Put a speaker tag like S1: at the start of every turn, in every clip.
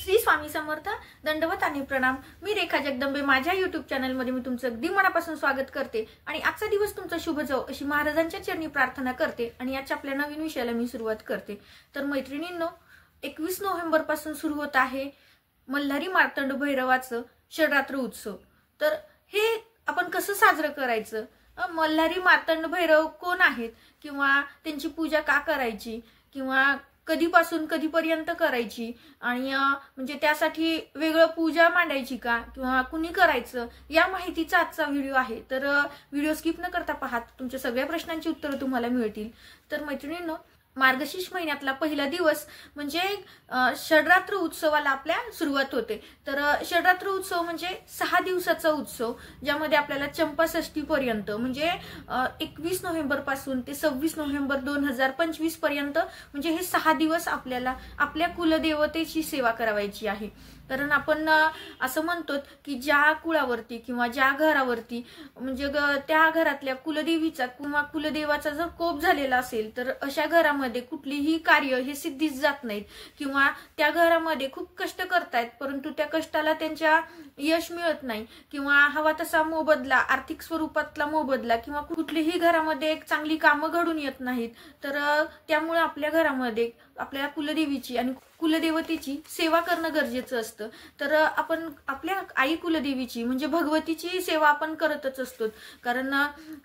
S1: श्री स्वामी समर्थ, दंडवत आणि प्रणाम। मी रेखा जगदंबे माझ्या YouTube चॅनल मध्ये मी तुमचं अगदी मनापासून स्वागत करते आणि आजचा दिवस तुमचा शुभ जाओ अशी महाराजांच्या चरणी प्रार्थना करते आणि आजच्या आपल्या नवीन विषयाला मी सुरुवात करते। तर मैत्रिणींनो, 21 नोव्हेंबर पासून सुरू होत आहे मल्हारी मार्तंड भैरवाचं षडरात्र उत्सव। तर हे आपण कसं साजरं करायचं, मल्हारी मार्तंड भैरव कोण आहेत किंवा त्यांची पूजा का करायची किंवा कधीपासून कधीपर्यंत करायची आणि म्हणजे त्यासाठी वेगळं पूजा मांडायची का किंवा कुणी करायचं, या माहितीचा आजचा व्हिडिओ आहे। तर व्हिडिओ स्किप न करता पहा, तुमच्या सगळ्या प्रश्नांची उत्तरं तुम्हाला मिळतील। तर मैत्रिणींनो, मार्गशीर्ष महिन्यातला पहिला दिवस म्हणजे षडरात्र उत्सवाला आपल्या सुरुवात होते। तर षडरात्र उत्सव म्हणजे 6 दिवसाचा उत्सव, ज्यामध्ये आपल्याला चंपाषष्ठी पर्यंत म्हणजे 21 नोव्हेंबर पासून ते 26 नोव्हेंबर 2025 पर्यंत म्हणजे हे 6 दिवस आपल्याला आपल्या कुलदेवतेची सेवा करावायची आहे। कारण आपण असं म्हणतो की ज्या कुळावरती किंवा ज्या घरावरती म्हणजे त्या घरातल्या कुलदेवीचा किंवा कुलदेवाचा जर कोप झालेला असेल तर अशा घरामध्ये कुठलीही कार्य हे सिद्धीच जात नाहीत किंवा त्या घरामध्ये खूप कष्ट करतायत परंतु त्या कष्टाला त्यांच्या यश मिळत नाही किंवा हवा तसा मोबदला, आर्थिक स्वरूपातला मोबदला किंवा कुठलीही घरामध्ये एक चांगली कामं घडून येत नाहीत। तर त्यामुळे आपल्या घरामध्ये आपल्या कुलदेवीची आणि कुलदेवतेची सेवा करणं गरजेचं असतं। तर आपण आपल्या आई कुलदेवीची म्हणजे भगवतीची सेवा आपण करतच असतो, कारण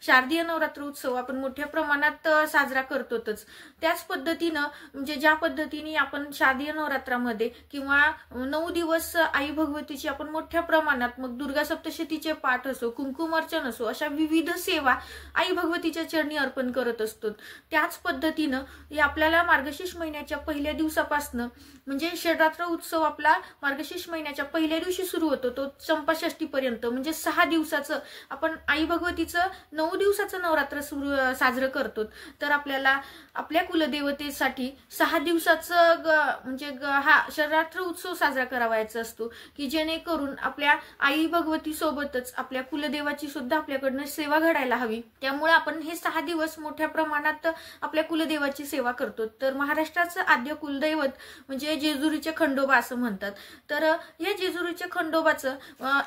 S1: शारदीय नवरात्र उत्सव आपण मोठ्या प्रमाणात साजरा करतोच। त्याच पद्धतीनं म्हणजे ज्या पद्धतीने आपण शारदीय नवरात्रामध्ये किंवा 9 दिवस आई भगवतीची आपण मोठ्या प्रमाणात मग दुर्गा सप्तशतीचे पाठ असो, कुंकुमार्चन असो, अशा विविध सेवा आई भगवतीच्या चरणी अर्पण करत असतो। त्याच पद्धतीनं हे आपल्याला मार्गशीर्ष महिन्याच्या पहिल्या दिवसापासून म्हणजे षडरात्र उत्सव आपला मार्गशीर्ष महिन्याच्या पहिल्या दिवशी सुरू होतो, तो चंपाषष्ठी पर्यंत म्हणजे 6 दिवसाचं आपण आई भगवतीचं 9 दिवसाचं नवरात्र साजरं करतो। तर आपल्याला आपल्या कुलदेवतेसाठी 6 दिवसाचं म्हणजे हा षडरात्र उत्सव साजरा करावायचा असतो की जेणेकरून आपल्या आई भगवती सोबतच आपल्या कुलदेवाची सुद्धा आपल्याकडनं सेवा घडायला हवी। त्यामुळे आपण हे 6 दिवस मोठ्या प्रमाणात आपल्या कुलदेवाची सेवा करतो। तर महाराष्ट्राचं आद्य कुलदैवत म्हणजे जेजुरीचे खंडोबा असं म्हणतात। तर या जेजुरीच्या खंडोबाचं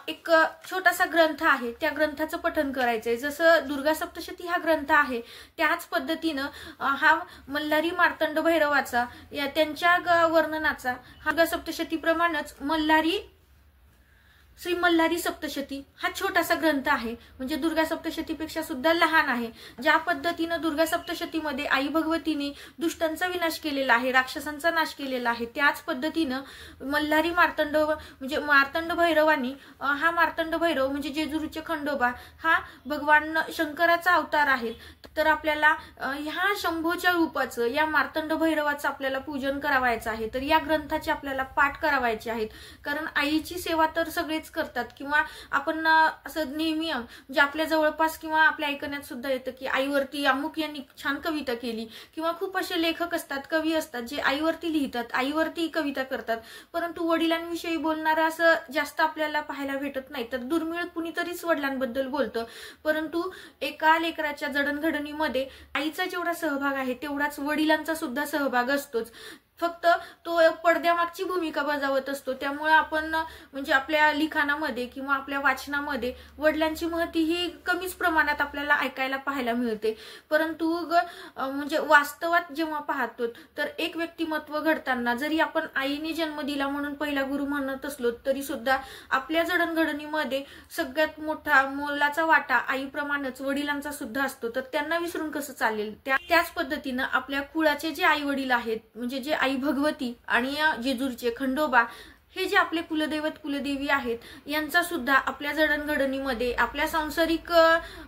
S1: एक छोटासा ग्रंथ आहे, त्या ग्रंथाचं पठण करायचंय। जसं दुर्गा सप्तशती हा ग्रंथ आहे त्याच पद्धतीनं हा मल्हारी मार्तंड भैरवाचा या त्यांच्या वर्णनाचा हा सप्तशतीप्रमाणेच श्री मल्हारी सप्तशती हा छोटासा ग्रंथ आहे, म्हणजे दुर्गा सप्तशतीपेक्षा सुद्धा लहान आहे। ज्या पद्धतीनं दुर्गा सप्तशतीमध्ये आई भगवतीने दुष्टांचा विनाश केलेला आहे, राक्षसांचा नाश केलेला आहे, त्याच पद्धतीनं मल्हारी मार्तंड म्हणजे मार्तंड भैरवानी हा मार्तंड भैरव म्हणजे जेजुरीचे खंडोबा हा भगवान शंकराचा अवतार आहे। तर आपल्याला ह्या शंभूच्या रूपाचं या मार्तंड भैरवाचं आपल्याला पूजन करावायचं आहे। तर या ग्रंथाचे आपल्याला पाठ करावायचे आहेत, कारण आईची सेवा तर सगळेच करतात किंवा आपण असं नेहमी म्हणजे आपल्या जवळपास किंवा आपल्या ऐकण्यात सुद्धा येतं की आईवरती अमुक यांनी छान कविता केली किंवा खूप असे लेखक असतात, कवी असतात जे आईवरती लिहितात, आईवरती कविता करतात, परंतु वडिलांविषयी बोलणारं असं जास्त आपल्याला पाहायला भेटत नाही। तर दुर्मिळ कुणीतरीच वडिलांबद्दल बोलतं, परंतु एका लेकराच्या जडणघडणीमध्ये आईचा जेवढा सहभाग आहे तेवढाच वडिलांचा सुद्धा सहभाग असतोच, फक्त तो पडद्यामागची भूमिका बजावत असतो। त्यामुळे आपण म्हणजे आपल्या लिखाणामध्ये किंवा आपल्या वाचनामध्ये वडिलांची महती ही कमीच प्रमाणात आपल्याला ऐकायला पाहायला मिळते। परंतु म्हणजे वास्तवात जेव्हा पाहतो तर एक व्यक्तिमत्व घडताना जरी आपण आईने जन्म दिला म्हणून पहिला गुरु म्हणत असलो तरी सुद्धा आपल्या जडणघडणीमध्ये सगळ्यात मोठा मोलाचा वाटा आईप्रमाणेच वडिलांचा सुद्धा असतो। तर त्यांना विसरून कसं चालेल। त्याच पद्धतीनं आपल्या कुळाचे जे आई वडील आहेत म्हणजे जे आई भगवती आणि जेजुरीचे खंडोबा हे जे आपले कुलदैवत कुलदेवी आहेत यांचा सुद्धा आपल्या जडणघडणीमध्ये आपल्या सांसारिक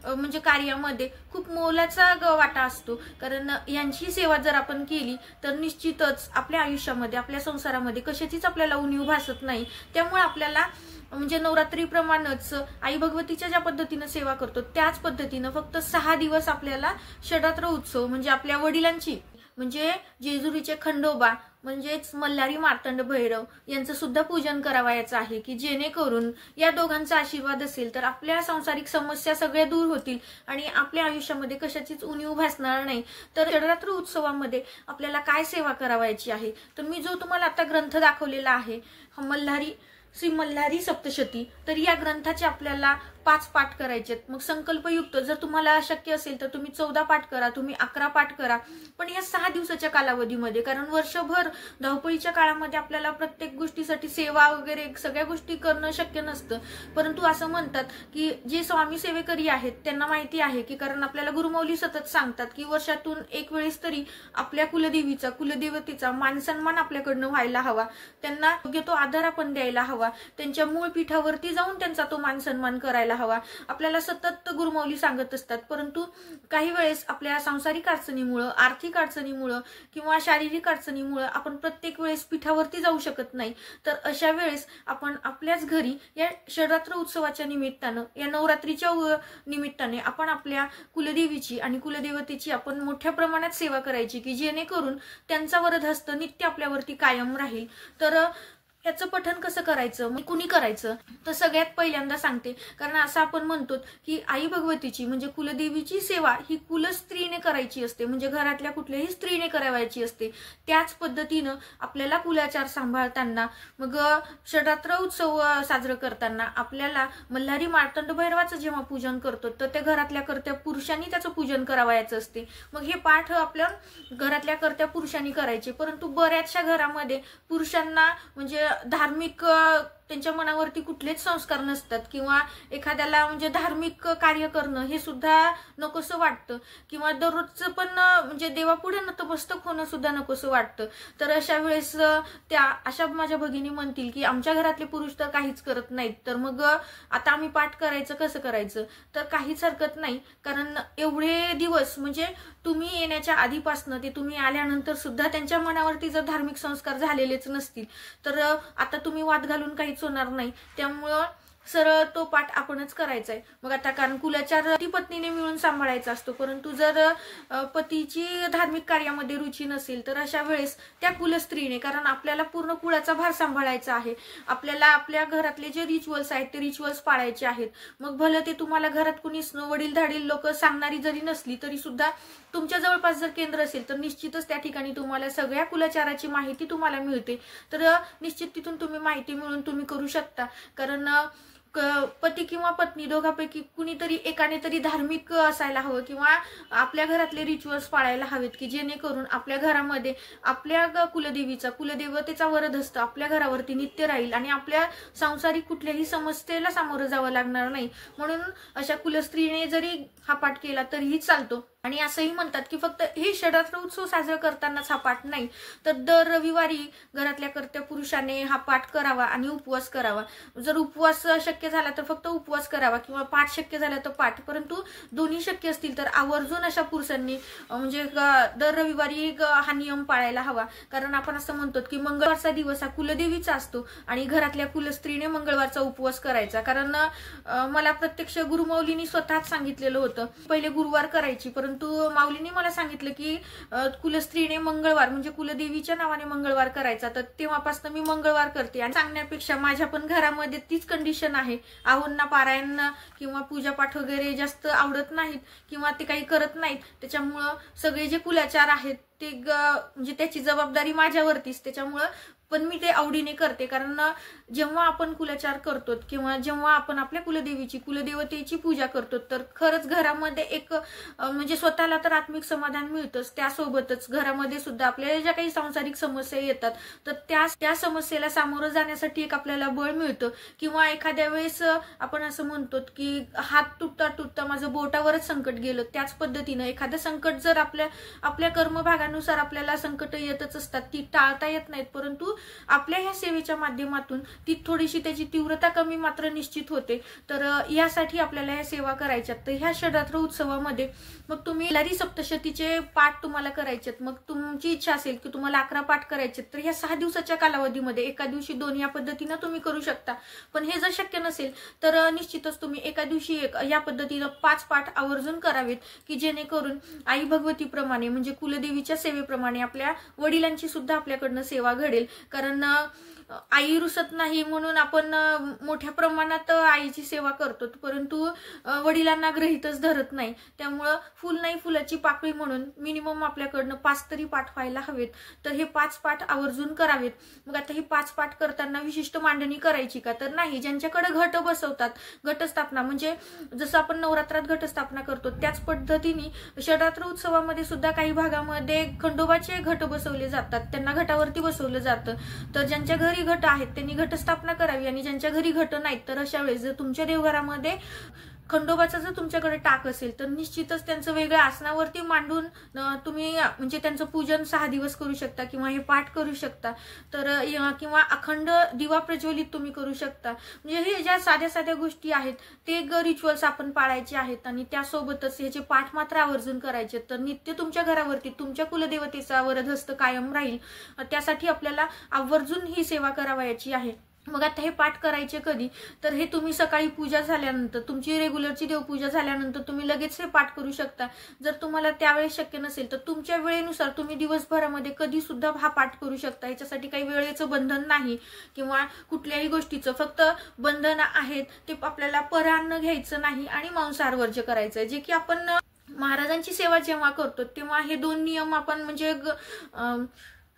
S1: म्हणजे कार्यामध्ये खूप मोलाचा वाटा असतो। कारण यांची सेवा जर आपण केली तर निश्चितच आपल्या आयुष्यामध्ये आपल्या संसारामध्ये कशाचीच आपल्याला उणीव भासत नाही। त्यामुळे आपल्याला म्हणजे नवरात्रीप्रमाणेच आई भगवतीच्या ज्या पद्धतीने सेवा करतो त्याच पद्धतीनं फक्त 6 दिवस आपल्याला षडरात्र उत्सव म्हणजे आपल्या वडिलांची म्हणजे जेजुरीचे खंडोबा म्हणजेच मल्हारी मार्तंड भैरव यांचं सुद्धा पूजन करावायचं आहे, की जेणेकरून या दोघांचा आशीर्वाद असेल तर आपल्या सांसारिक समस्या सगळ्या दूर होतील आणि आपल्या आयुष्यामध्ये कशाचीच उणीव भासणार नाही। तर षडरात्र उत्सवामध्ये आपल्याला काय सेवा करावायची आहे, तर मी जो तुम्हाला आता ग्रंथ दाखवलेला आहे मल्हारी श्री मल्हारी सप्तशती, तर या ग्रंथाचे आपल्याला 5 पाठ करायचे। मग संकल्पयुक्त जर तुम्हाला शक्य असेल तर तुम्ही 14 पाठ करा, तुम्ही 11 पाठ करा, पण या 6 दिवसाच्या कालावधीमध्ये, कारण वर्षभर धावपळीच्या काळामध्ये आपल्याला प्रत्येक गोष्टीसाठी सेवा वगैरे सगळ्या गोष्टी करणं शक्य नसतं। परंतु असं म्हणतात की जे स्वामी सेवेकरी आहेत त्यांना माहिती आहे की, कारण आपल्याला गुरुमौली सतत सांगतात की वर्षातून एक वेळेस तरी आपल्या कुलदेवीचा कुलदेवतेचा मानसन्मान आपल्याकडनं व्हायला हवा, त्यांना योग्य तो आदर आपण द्यायला हवा, त्यांच्या मूळ पीठावरती जाऊन त्यांचा तो मानसन्मान करायला हवा। आपल्याला सतत गुरुमौली सांगत असतात, परंतु काही वेळेस आपल्या सांसारिक अडचणीमुळे, आर्थिक अडचणीमुळे किंवा शारीरिक अडचणीमुळे आपण प्रत्येक वेळेस पीठावरती जाऊ शकत नाही। तर अशा वेळेस आपण आपल्याच घरी या षडरात्र उत्सवाच्या निमित्तानं, या नवरात्रीच्या निमित्ताने आपण आपल्या कुलदेवीची आणि कुलदेवतेची आपण मोठ्या प्रमाणात सेवा करायची, की जेणेकरून त्यांचा वरदहस्त नित्य आपल्यावरती कायम राहील। तर याचं पठण कसं करायचं, मग कुणी करायचं, तर सगळ्यात पहिल्यांदा सांगते, कारण असं आपण म्हणतो की आई भगवतीची म्हणजे कुलदेवीची सेवा ही कुलस्त्रीने करायची असते, म्हणजे घरातल्या कुठल्याही स्त्रीने करावायची असते। त्याच पद्धतीनं आपल्याला कुलाचार सांभाळताना, मग षडरात्र उत्सव साजरा करताना आपल्याला मल्हारी मार्तंड भैरवाचं जेव्हा पूजन करतो तर त्या घरातल्या कर्त्या पुरुषांनी त्याचं पूजन करावायचं असते। मग हे पाठ आपल्या घरातल्या कर्त्या पुरुषांनी करायचे, परंतु बऱ्याचशा घरामध्ये पुरुषांना म्हणजे धार्मिक त्यांच्या मनावरती कुठलेच संस्कार नसतात, किंवा एखाद्याला म्हणजे धार्मिक कार्य करणं हे सुद्धा नकोसं वाटतं, किंवा दररोजचं पण म्हणजे देवापुढे नतमस्तक होणं सुद्धा नकोसं वाटतं। तर अशा वेळेस त्या अशा माझ्या भगिनी म्हणतील की आमच्या घरातले पुरुष तर काहीच करत नाहीत, तर मग आता आम्ही पाठ करायचं कसं करायचं, तर काहीच हरकत नाही, कारण एवढे दिवस म्हणजे तुम्ही येण्याच्या आधीपासून ते तुम्ही आल्यानंतर सुद्धा त्यांच्या मनावरती जर धार्मिक संस्कार झालेलेच नसतील तर आता तुम्ही वाद घालून काहीच होणार नाही। त्यामुळं सरळ तो पाठ आपणच करायचा आहे। मग आता कारण कुलाचार पती पत्नीने मिळून सांभाळायचा असतो, परंतु जर पतीची धार्मिक कार्यामध्ये रुची नसेल तर अशा वेळेस त्या कुलस्त्रीने, कारण आपल्याला पूर्ण कुळाचा भार सांभाळायचा आहे, आपल्याला आपल्या घरातले जे रिच्युअल्स आहेत ते रिच्युअल्स पाळायचे आहेत। मग भलं ते तुम्हाला घरात कुणी वडील धाडील लोक सांगणारी जरी नसली तरी सुद्धा तुमच्या जवळपास जर केंद्र असेल तर निश्चितच त्या ठिकाणी तुम्हाला सगळ्या कुलाचाराची माहिती तुम्हाला मिळते। तर निश्चित तिथून तुम्ही माहिती मिळून तुम्ही करू शकता, कारण पती किंवा पत्नी दोघांपैकी कुणीतरी एकाने तरी धार्मिक असायला हवं, किंवा आपल्या घरातले रिच्युअल्स पाळायला हवेत, की जेणेकरून आपल्या घरामध्ये आपल्या कुलदेवतेचा वरदहस्त आपल्या घरावरती नित्य राहील आणि आपल्या सांसारिक कुठल्याही समस्येला सामोरं जावं लागणार नाही। म्हणून अशा कुलस्त्रीने जरी हा पाठ केला तरीही चालतो। आणि असंही म्हणतात की फक्त हे षडरात्र उत्सव साजरा करतानाच हा पाठ नाही, तर दर रविवारी घरातल्या कर्त्या पुरुषाने हा पाठ करावा आणि उपवास करावा। जर उपवास शक्य झाला तर फक्त उपवास करावा, किंवा पाठ शक्य झाला तर पाठ, परंतु दोन्ही शक्य असतील तर आवर्जून अशा पुरुषांनी म्हणजे दर रविवारी हा नियम पाळायला हवा। कारण आपण असं म्हणतो की मंगळवारचा दिवस हा कुलदेवीचा असतो आणि घरातल्या कुलस्त्रीने मंगळवारचा उपवास करायचा, कारण मला प्रत्यक्ष गुरुमौलींनी स्वतःच सांगितलेलं होतं, पहिले गुरुवार करायची, परंतु माऊलींनी मला सांगितलं की कुलस्त्रीने मंगळवार म्हणजे कुलदेवीच्या नावाने मंगळवार करायचा, तर तेव्हापासून मी मंगळवार करते। आणि सांगण्यापेक्षा माझ्या पण घरामध्ये तीच कंडिशन आहे, आहोंना पारायण किंवा पूजापाठ वगैरे जास्त आवडत नाहीत किंवा ते काही करत नाहीत, त्याच्यामुळं सगळे जे कुलाचार आहेत ते म्हणजे त्याची जबाबदारी माझ्यावरतीच, त्याच्यामुळं पण मी ते आवडीने करते। कारण जेव्हा आपण कुलाचार करतो किंवा जेव्हा आपण आपल्या कुलदेवतेची पूजा करतो तर खरंच घरामध्ये एक म्हणजे स्वतःला तर आत्मिक समाधान मिळतंच, त्यासोबतच घरामध्ये सुद्धा आपल्याला ज्या काही सांसारिक समस्या येतात तर त्या समस्येला सामोरं जाण्यासाठी एक आपल्याला बळ मिळतं। किंवा एखाद्या वेळेस आपण असं म्हणतो की हात तुटता माझं बोटावरच संकट गेलं, त्याच पद्धतीनं एखादं संकट जर आपल्या कर्मभागानुसार आपल्याला संकट येतच असतात, ती टाळता येत नाहीत, परंतु आपल्या ह्या सेवेच्या माध्यमातून ती थोडीशी त्याची तीव्रता कमी मात्र निश्चित होते। तर यासाठी आपल्याला ह्या सेवा करायच्यात। तर ह्या षडरात्र उत्सवामध्ये मग तुम्ही लहरी सप्तशतीचे पाठ तुम्हाला करायचेत, मग तुमची इच्छा असेल की तुम्हाला 11 पाठ करायचे तर ह्या 6 दिवसाच्या कालावधीमध्ये एका दिवशी 2 या पद्धतीने तुम्ही करू शकता। पण हे जर शक्य नसेल तर निश्चितच तुम्ही एका दिवशी या पद्धतीने 5 पाठ आवर्जून करावेत, की जेणेकरून आई भगवतीप्रमाणे म्हणजे कुलदेवीच्या सेवेप्रमाणे आपल्या वडिलांची सुद्धा आपल्याकडनं सेवा घडेल। कारण आई रुसत नाही म्हणून आपण मोठ्या प्रमाणात आईची सेवा करतो, परंतु वडिलांना गृहीतच धरत नाही। त्यामुळे फुल नाही फुलाची पाकळी म्हणून मिनिमम आपल्याकडनं 5 तरी पाठ व्हायला हवेत। तर हे 5 पाठ आवर्जून करावेत। मग आता हे 5 पाठ करताना विशिष्ट मांडणी करायची का? तर नाही, ज्यांच्याकडे घट बसवतात, घटस्थापना म्हणजे जसं आपण नवरात्रात घटस्थापना करतो त्याच पद्धतीने षडरात्र उत्सवामध्ये सुद्धा काही भागामध्ये खंडोबाचे घट बसवले जातात, त्यांना घटावरती बसवलं जातं। तर ज्यांच्या घरी घट आहेत त्यांनी घटस्थापना करावी, आणि ज्यांच्या घरी घट नाहीत तर अशा वेळेस जर तुमच्या देवघरामध्ये खंडोबाचा जर तुमच्याकडे टाक असेल तर निश्चितच त्यांचं वेगळ्या आसनावरती मांडून तुम्ही म्हणजे त्यांचं पूजन 6 दिवस करू शकता, किंवा हे पाठ करू शकता। तर किंवा अखंड दिवा प्रज्वलित तुम्ही करू शकता। म्हणजे हे ज्या साध्या साध्या गोष्टी आहेत ते रिच्युअल्स आपण पाळायचे आहेत, आणि त्यासोबतच ह्याचे पाठ मात्र आवर्जून करायचे। तर नित्य तुमच्या घरावरती तुमच्या कुलदेवतेचा वरदहस्त कायम राहील, त्यासाठी आपल्याला आवर्जून ही सेवा करावयाची आहे। मग आता हे पाठ करायचे कधी? तर हे तुम्ही सकाळी पूजा झाल्यानंतर, तुमची रेग्युलरची देवपूजा झाल्यानंतर तुम्ही लगेच हे पाठ करू शकता। जर तुम्हाला त्यावेळेस शक्य नसेल तर तुमच्या वेळेनुसार तुम्ही दिवसभरामध्ये कधी सुद्धा हा पाठ करू शकता। याच्यासाठी काही वेळेचं बंधन नाही किंवा कुठल्याही गोष्टीचं, फक्त बंधन आहेत ते आपल्याला परान्न घ्यायचं नाही आणि मांसाहार वर्ज्य करायचं आहे। जे की आपण महाराजांची सेवा जेव्हा करतो तेव्हा हे 2 नियम आपण म्हणजे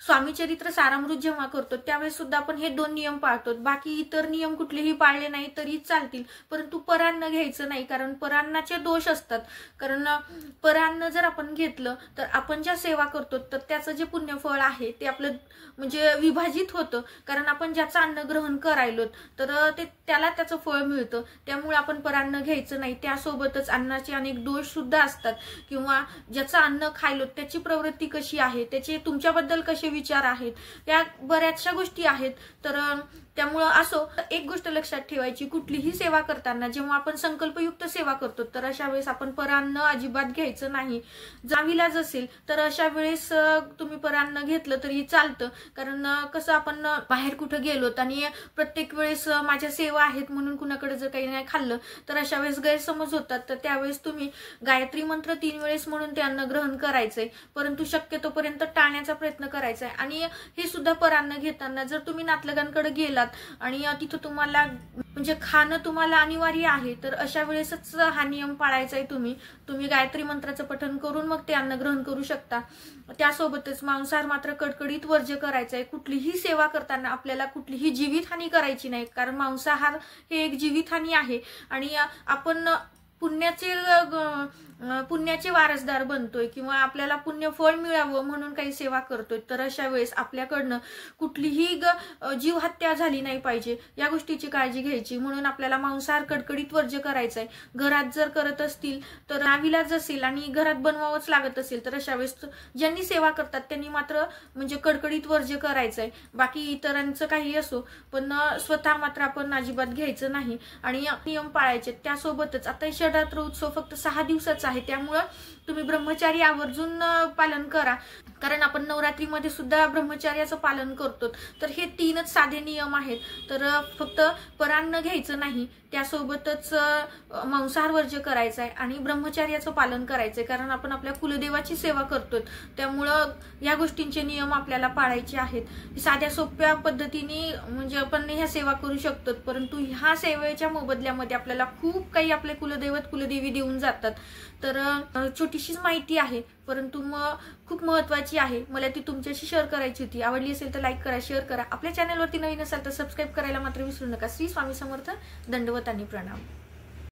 S1: स्वामी चरित्र सारामृत जेव्हा करतो त्यावेळेस सुद्धा आपण हे 2 नियम पाळतो। बाकी इतर नियम कुठलेही पाळले नाही तरी चालतील, परंतु परान्न घ्यायचं नाही, कारण परान्नाचे दोष असतात। कारण परान्न जर आपण घेतलं तर आपण ज्या सेवा करतो तर त्याचं जे पुण्यफळ आहे ते आपलं म्हणजे विभाजित होतं, कारण आपण ज्याचं अन्न ग्रहण करायलो तर त्याला त्याचं फळ मिळतं। त्यामुळे आपण परान्न घ्यायचं नाही। त्यासोबतच अन्नाचे अनेक दोष सुद्धा असतात, किंवा ज्याचं अन्न खायलो त्याची प्रवृत्ती कशी आहे, त्याचे तुमच्याबद्दल कसे विचार आहेत, या बऱ्याचशा गोष्टी आहेत। तर त्यामुळे असो, एक गोष्ट लक्षात ठेवायची, कुठलीही सेवा करताना जेव्हा आपण संकल्पयुक्त सेवा करतो तर अशा वेळेस आपण परान्न अजिबात घ्यायचं नाही। जावीलाज असेल तर अशा वेळेस तुम्ही परान्न घेतलं तरी चालतं, कारण कसं आपण बाहेर कुठं गेलोत आणि प्रत्येक वेळेस माझ्या सेवा आहेत म्हणून कुणाकडे जर काही नाही खाल्लं तर अशा वेळेस गैरसमज होतात। तर त्यावेळेस तुम्ही गायत्री मंत्र 3 वेळेस म्हणून ते अन्न ग्रहण करायचंय, परंतु शक्यतोपर्यंत टाळण्याचा प्रयत्न करायचा आहे। आणि हे सुद्धा परान्न घेताना जर तुम्ही नातलगांकडे गेलात आणि तिथं तुम्हाला म्हणजे खाणं तुम्हाला अनिवार्य आहे तर अशा वेळेसच हा नियम पाळायचा आहे। तुम्ही गायत्री मंत्राचं पठण करून मग ते अन्न ग्रहण करू शकता। त्यासोबतच मांसाहार मात्र कडकडीत वर्ज्य करायचा आहे। कुठलीही सेवा करताना आपल्याला कुठलीही जीवितहानी करायची नाही, कारण मांसाहार हे एक जीवितहानी आहे आणि आपण पुण्याचे वारसदार बनतोय किंवा आपल्याला पुण्य फळ मिळावं म्हणून काही सेवा करतोय। तर अशा वेळेस आपल्याकडनं कुठलीही जीव हत्या झाली नाही पाहिजे या गोष्टीची काळजी घ्यायची, म्हणून आपल्याला मांसाहार कडकडीत वर्ज्य करायचा आहे। घरात जर करत असतील तर नाविलाज असेल आणि घरात बनवावंच लागत असेल तर अशा वेळेस ज्यांनी सेवा करतात त्यांनी मात्र म्हणजे कडकडीत वर्ज्य करायचं आहे। बाकी इतरांचं काही असो, पण स्वतः मात्र आपण अजिबात घ्यायचं नाही आणि नियम पाळायचे। त्यासोबतच आता षडरात्र उत्सव फक्त 6 दिवसाचा आहे, त्यामुळे तुम्ही ब्रह्मचारी आवर्जून पालन करा, कारण आपण नवरात्रीमध्ये सुद्धा ब्रह्मचर्याचं पालन करतो। तर हे 3च साधे नियम आहेत। तर फक्त परान्न घ्यायचं नाही, त्यासोबतच मांसाहार वर्ज्य करायचं आहे आणि ब्रह्मचर्याचं पालन करायचंय, कारण आपण आपल्या कुलदेवाची सेवा करतो। त्यामुळं या गोष्टींचे नियम आपल्याला पाळायचे आहेत। साध्या सोप्या पद्धतीने म्हणजे आपण ह्या सेवा करू शकतो, परंतु ह्या सेवेच्या मोबदल्यामध्ये आपल्याला खूप काही आपले कुलदैवत कुलदेवी देऊन जातात। तर छोटीशीच माहिती आहे, परंतु मग खूप महत्त्वाची आहे, मला ती तुमच्याशी शेअर करायची होती। आवडली असेल तर लाईक करा, शेअर करा। आपल्या चॅनलवरती नवीन असाल तर सबस्क्राईब करायला मात्र विसरू नका। श्री स्वामी समर्थ, दंडवत आणि प्रणाम।